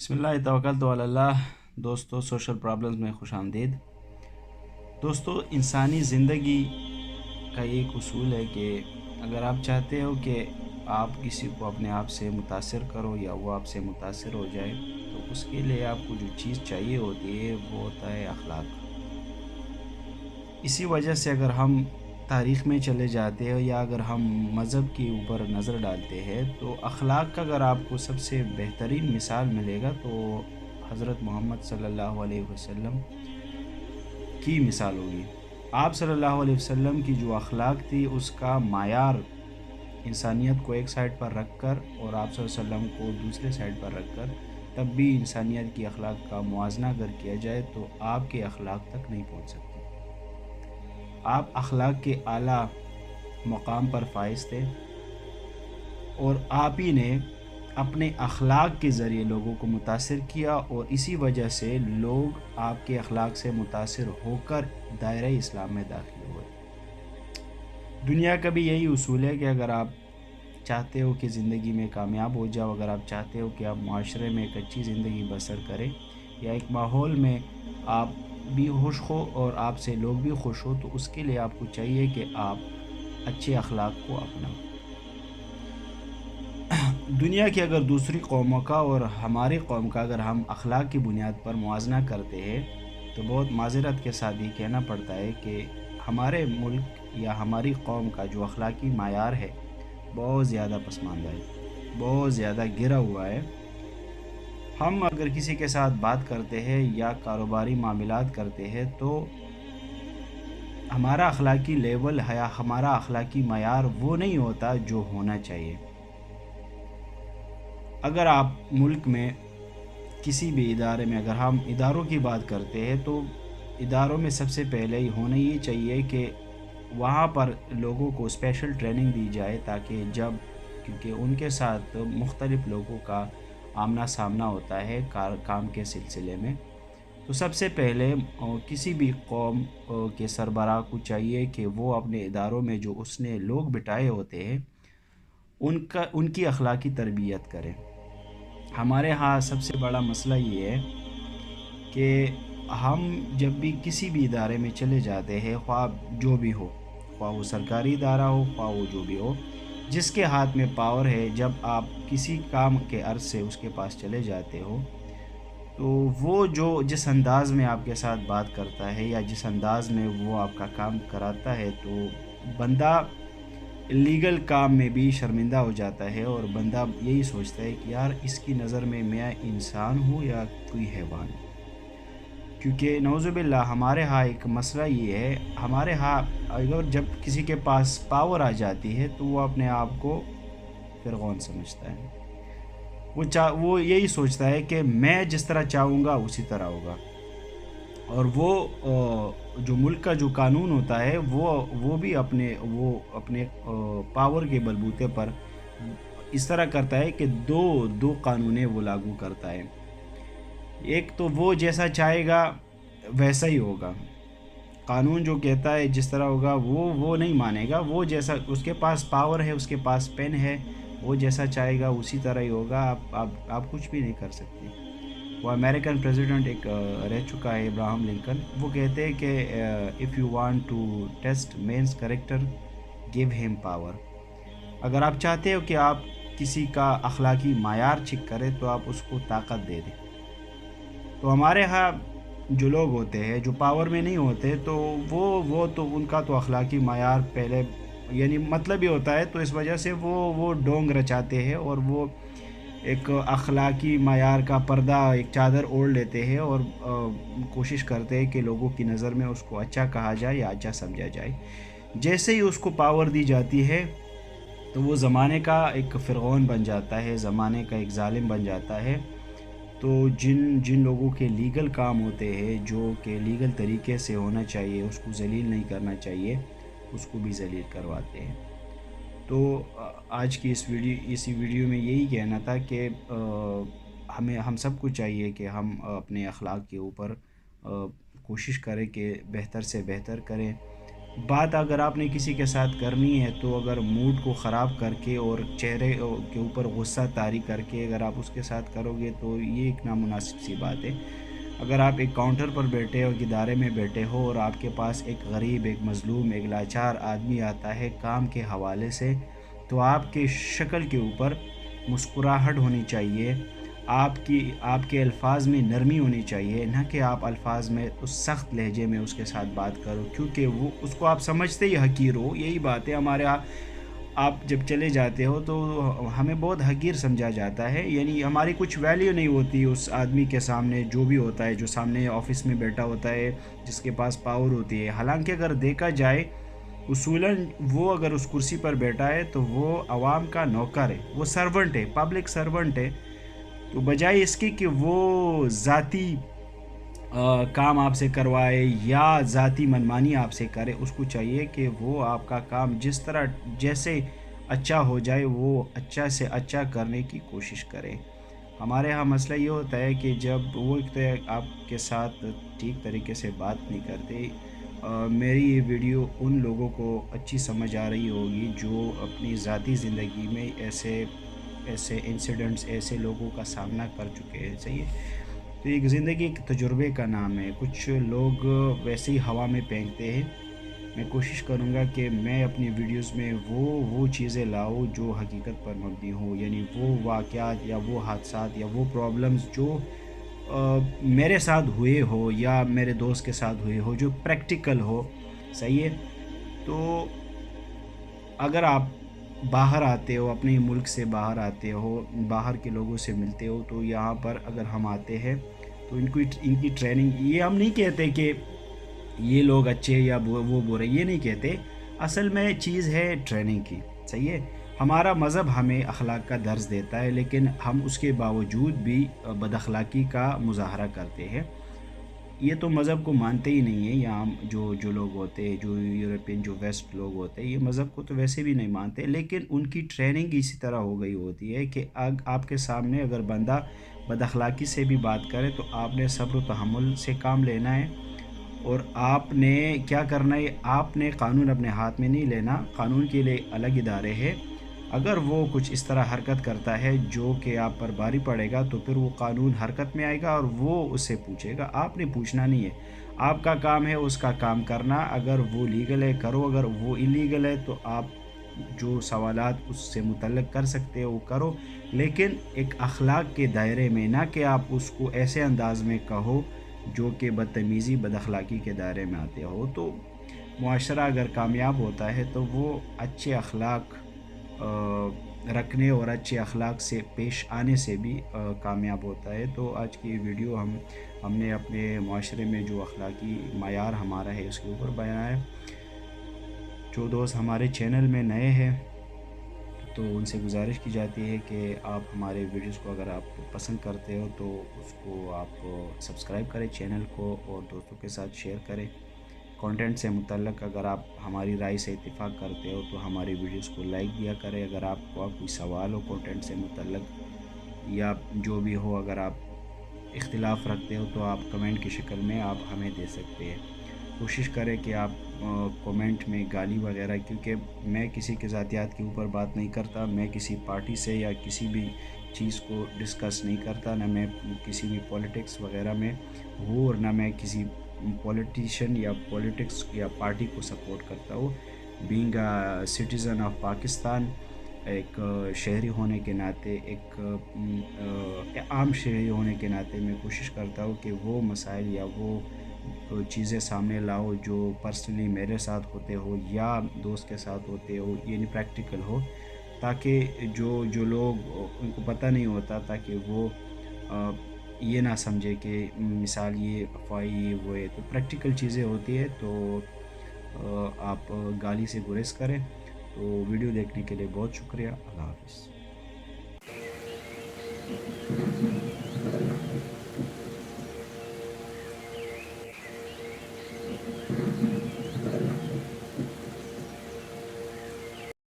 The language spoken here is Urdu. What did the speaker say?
بسم اللہ توکلت علی اللہ۔ دوستو، سوشل پرابلمز میں خوش آمدید۔ دوستو، انسانی زندگی کا ایک اصول ہے کہ اگر آپ چاہتے ہو کہ آپ کسی کو اپنے آپ سے متاثر کرو یا وہ آپ سے متاثر ہو جائے، تو اس کے لیے آپ کو جو چیز چاہیے ہوتی ہے وہ ہوتا ہے اخلاق۔ اسی وجہ سے اگر ہم تاریخ میں چلے جاتے ہیں یا اگر ہم مذہب کے اوپر نظر ڈالتے ہیں تو اخلاق کا اگر آپ کو سب سے بہترین مثال ملے گا تو حضرت محمد صلی اللہ علیہ وسلم کی مثال ہوگی۔ آپ صلی اللہ علیہ وسلم کی جو اخلاق تھی اس کا معیار انسانیت کو ایک سائڈ پر رکھ کر اور آپ صلی اللہ علیہ وسلم کو دوسرے سائڈ پر رکھ کر تب بھی انسانیت کی اخلاق کا موازنہ اگر کیا جائے تو آپ کے اخلاق تک نہیں پہنچ سکتے۔ آپ اخلاق کے اعلیٰ مقام پر فائز تھے اور آپ ہی نے اپنے اخلاق کے ذریعے لوگوں کو متاثر کیا اور اسی وجہ سے لوگ آپ کے اخلاق سے متاثر ہو کر دائرہ اسلام میں داخل ہوئے۔ دنیا کا بھی یہی اصول ہے کہ اگر آپ چاہتے ہو کہ زندگی میں کامیاب ہو جاؤ، اگر آپ چاہتے ہو کہ آپ معاشرے میں ایک اچھی زندگی بسر کریں یا ایک ماحول میں آپ بھی خوش ہو اور آپ سے لوگ بھی خوش ہو، تو اس کے لیے آپ کو چاہیے کہ آپ اچھے اخلاق کو اپنائیں۔ دنیا کی اگر دوسری قوموں کا اور ہماری قوم کا اگر ہم اخلاق کی بنیاد پر موازنہ کرتے ہیں تو بہت معذرت کے ساتھ یہ کہنا پڑتا ہے کہ ہمارے ملک یا ہماری قوم کا جو اخلاقی معیار ہے بہت زیادہ پسماندہ ہے، بہت زیادہ گرا ہوا ہے۔ ہم اگر کسی کے ساتھ بات کرتے ہیں یا کاروباری معاملات کرتے ہیں تو ہمارا اخلاقی لیول ہے، ہمارا اخلاقی معیار وہ نہیں ہوتا جو ہونا چاہیے۔ اگر آپ ملک میں کسی بھی ادارے میں اگر ہم اداروں کی بات کرتے ہیں تو اداروں میں سب سے پہلے ہی ہونا یہ چاہیے کہ وہاں پر لوگوں کو اسپیشل ٹریننگ دی جائے تاکہ کیونکہ ان کے ساتھ مختلف لوگوں کا آمنا سامنا ہوتا ہے کام کے سلسلے میں، تو سب سے پہلے کسی بھی قوم کے سربراہ کو چاہیے کہ وہ اپنے اداروں میں جو اس نے لوگ بٹھائے ہوتے ہیں ان کی اخلاقی تربیت کرے۔ ہمارے ہاں سب سے بڑا مسئلہ یہ ہے کہ ہم جب بھی کسی بھی ادارے میں چلے جاتے ہیں، خواہ جو بھی ہو، خواہ وہ سرکاری ادارہ ہو، خواہ وہ جو بھی ہو، جس کے ہاتھ میں پاور ہے، جب آپ کسی کام کے عرض سے اس کے پاس چلے جاتے ہو تو وہ جس انداز میں آپ کے ساتھ بات کرتا ہے یا جس انداز میں وہ آپ کا کام کراتا ہے تو بندہ لیگل کام میں بھی شرمندہ ہو جاتا ہے اور بندہ یہی سوچتا ہے کہ یار اس کی نظر میں انسان ہوں یا کوئی حیوان، کیونکہ نعوذ باللہ ہمارے ہاں ایک مسئلہ یہ ہے، ہمارے ہاں اگر جب کسی کے پاس پاور آ جاتی ہے تو وہ اپنے آپ کو فرعون سمجھتا ہے۔ وہ یہی سوچتا ہے کہ میں جس طرح چاہوں گا اسی طرح ہوگا، اور وہ جو ملک کا جو قانون ہوتا ہے وہ بھی اپنے پاور کے بلبوتے پر اس طرح کرتا ہے کہ دو قانونیں وہ لاگو کرتا ہے۔ ایک تو وہ جیسا چاہے گا ویسا ہی ہوگا، قانون جو کہتا ہے جس طرح ہوگا وہ نہیں مانے گا، وہ جیسا اس کے پاس پاور ہے، اس کے پاس پین ہے، وہ جیسا چاہے گا اسی طرح ہی ہوگا، آپ کچھ بھی نہیں کر سکتے۔ وہ امریکن پریزیڈنٹ ایک رہ چکا ہے، ابراہم لنکن، وہ کہتے ہیں کہ if you want to test man's character give him power. اگر آپ چاہتے ہو کہ آپ کسی کا اخلاقی معیار چیک کریں تو آپ اس کو طاقت دے دیں۔ تو ہمارے ہاں جو لوگ ہوتے ہیں جو پاور میں نہیں ہوتے تو وہ تو ان کا تو اخلاقی معیار پہلے یعنی مطلب ہی ہوتا ہے، تو اس وجہ سے وہ ڈونگ رچاتے ہیں اور وہ ایک اخلاقی معیار کا پردہ ایک چادر اوڑھ لیتے ہیں اور کوشش کرتے ہیں کہ لوگوں کی نظر میں اس کو اچھا کہا جائے یا اچھا سمجھا جائے۔ جیسے ہی اس کو پاور دی جاتی ہے تو وہ زمانے کا ایک فرعون بن جاتا ہے، زمانے کا ایک ظالم بن جاتا ہے۔ تو جن لوگوں کے لیگل کام ہوتے ہیں جو کہ لیگل طریقے سے ہونا چاہیے، اس کو ذلیل نہیں کرنا چاہیے، اس کو بھی ذلیل کرواتے ہیں۔ تو آج کی اسی ویڈیو میں یہی کہنا تھا کہ ہم سب کو چاہیے کہ ہم اپنے اخلاق کے اوپر کوشش کریں کہ بہتر سے بہتر کریں بات اگر آپ نے کسی کے ساتھ کرنی ہے تو اگر موڈ کو خراب کر کے اور چہرے کے اوپر غصہ طاری کر کے اگر آپ اس کے ساتھ کرو گے تو یہ ایک نامناسب سی بات ہے۔ اگر آپ ایک کاؤنٹر پر بیٹھے ہو، ایک ادارے میں بیٹھے ہو اور آپ کے پاس ایک غریب، ایک مظلوم، ایک لاچار آدمی آتا ہے کام کے حوالے سے، تو آپ کے شکل کے اوپر مسکراہٹ ہونی چاہیے، آپ کے الفاظ میں نرمی ہونی چاہیے، نہ کہ آپ الفاظ میں اس سخت لہجے میں اس کے ساتھ بات کرو، کیونکہ وہ اس کو آپ سمجھتے ہی حقیر ہو۔ یہی بات ہے ہمارے ہاں، آپ جب چلے جاتے ہو تو ہمیں بہت حقیر سمجھا جاتا ہے، یعنی ہماری کچھ ویلیو نہیں ہوتی اس آدمی کے سامنے جو بھی ہوتا ہے، جو سامنے آفس میں بیٹھا ہوتا ہے، جس کے پاس پاور ہوتی ہے۔ حالانکہ اگر دیکھا جائے اصولاً وہ اگر اس کرسی پر بیٹھا ہے تو وہ عوام کا نوکر ہے، وہ سرونٹ ہے، پبلک سرونٹ ہے۔ تو بجائے اس کی کہ وہ ذاتی کام آپ سے کروائے یا ذاتی منمانی آپ سے کرے، اس کو چاہیے کہ وہ آپ کا کام جس طرح جیسے اچھا ہو جائے وہ اچھا سے اچھا کرنے کی کوشش کرے۔ ہمارے ہاں مسئلہ یہ ہوتا ہے کہ جب وہ ایک تو آپ کے ساتھ ٹھیک طریقے سے بات نہیں کرتے۔ میری یہ ویڈیو ان لوگوں کو اچھی سمجھ آ رہی ہوگی جو اپنی ذاتی زندگی میں ایسے ایسے انسیڈنٹس، ایسے لوگوں کا سامنا کر چکے ہیں، صحیح ہے۔ تو ایک زندگی ایک تجربے کا نام ہے، کچھ لوگ ویسے ہی ہوا میں پھینکتے ہیں۔ میں کوشش کروں گا کہ میں اپنی ویڈیوز میں وہ چیزیں لاؤں جو حقیقت پر مبنی ہوں، یعنی وہ واقعات یا وہ حادثات یا وہ پرابلمز جو میرے ساتھ ہوئے ہو یا میرے دوست کے ساتھ ہوئے ہو، جو پریکٹیکل ہو، صحیح ہے۔ تو اگر آپ باہر آتے ہو، اپنے ملک سے باہر آتے ہو، باہر کے لوگوں سے ملتے ہو، تو یہاں پر اگر ہم آتے ہیں تو ان کی ٹریننگ، یہ ہم نہیں کہتے کہ یہ لوگ اچھے یا وہ برے، یہ نہیں کہتے۔ اصل میں چیز ہے ٹریننگ کی، صحیح ہے۔ ہمارا مذہب ہمیں اخلاق کا درس دیتا ہے، لیکن ہم اس کے باوجود بھی بد اخلاقی کا مظاہرہ کرتے ہیں۔ یہ تو مذہب کو مانتے ہی نہیں ہیں یہاں جو لوگ ہوتے ہیں، جو یورپین، جو ویسٹ لوگ ہوتے ہیں، یہ مذہب کو تو ویسے بھی نہیں مانتے، لیکن ان کی ٹریننگ اسی طرح ہو گئی ہوتی ہے کہ آپ کے سامنے اگر بندہ بد اخلاقی سے بھی بات کرے تو آپ نے صبر و تحمل سے کام لینا ہے، اور آپ نے کیا کرنا ہے، آپ نے قانون اپنے ہاتھ میں نہیں لینا۔ قانون کے لیے الگ ادارے ہیں، اگر وہ کچھ اس طرح حرکت کرتا ہے جو کہ آپ پر بھاری پڑے گا تو پھر وہ قانون حرکت میں آئے گا اور وہ اس سے پوچھے گا، آپ نے پوچھنا نہیں ہے۔ آپ کا کام ہے اس کا کام کرنا، اگر وہ لیگل ہے کرو، اگر وہ انلیگل ہے تو آپ جو سوالات اس سے متعلق کر سکتے ہو وہ کرو، لیکن ایک اخلاق کے دائرے میں، نہ کہ آپ اس کو ایسے انداز میں کہو جو کہ بدتمیزی، بد اخلاقی کے دائرے میں آتے ہو۔ تو معاشرہ اگر کامیاب ہوتا ہے تو وہ اچھے اخلاق رکھنے اور اچھے اخلاق سے پیش آنے سے بھی کامیاب ہوتا ہے۔ تو آج کی ویڈیو ہم نے اپنے معاشرے میں جو اخلاقی معیار ہمارا ہے اس کے اوپر بیان ہے۔ جو دوست ہمارے چینل میں نئے ہیں تو ان سے گزارش کی جاتی ہے کہ آپ ہمارے ویڈیوز کو اگر آپ پسند کرتے ہو تو اس کو آپ سبسکرائب کریں چینل کو، اور دوستوں کے ساتھ شیئر کریں۔ کانٹینٹ سے متعلق اگر آپ ہماری رائے سے اتفاق کرتے ہو تو ہماری ویڈیوز کو لائک دیا کریں۔ اگر آپ کو کوئی سوال ہو کانٹینٹ سے متعلق یا جو بھی ہو، اگر آپ اختلاف رکھتے ہو تو آپ کمنٹ کی شکل میں آپ ہمیں دے سکتے ہیں۔ کوشش کریں کہ آپ کومنٹ میں گالی وغیرہ، کیونکہ میں کسی کے ذاتیات کے اوپر بات نہیں کرتا، میں کسی پارٹی سے یا کسی بھی چیز کو ڈسکس نہیں کرتا، نہ میں کسی بھی پولیٹکس وغیرہ میں ہوں، اور نہ میں کسی پولیٹیشین یا پولیٹکس یا پارٹی کو سپورٹ کرتا ہوں۔ Being a citizen of Pakistan, ایک شہری ہونے کے ناطے، ایک عام شہری ہونے کے ناطے میں کوشش کرتا ہوں کہ وہ مسائل یا وہ چیزیں سامنے لاؤ جو پرسنلی میرے ساتھ ہوتے ہو یا دوست کے ساتھ ہوتے ہو، یعنی پریکٹیکل ہو، تاکہ جو لوگ ان کو پتہ نہیں ہوتا، تاکہ وہ یہ نہ سمجھے کہ مثال یہ افواہی وہ ہے، تو پریکٹیکل چیزیں ہوتی ہے۔ تو آپ گالی سے گریز کریں۔ تو ویڈیو دیکھنے کے لیے بہت شکریہ، اللہ حافظ۔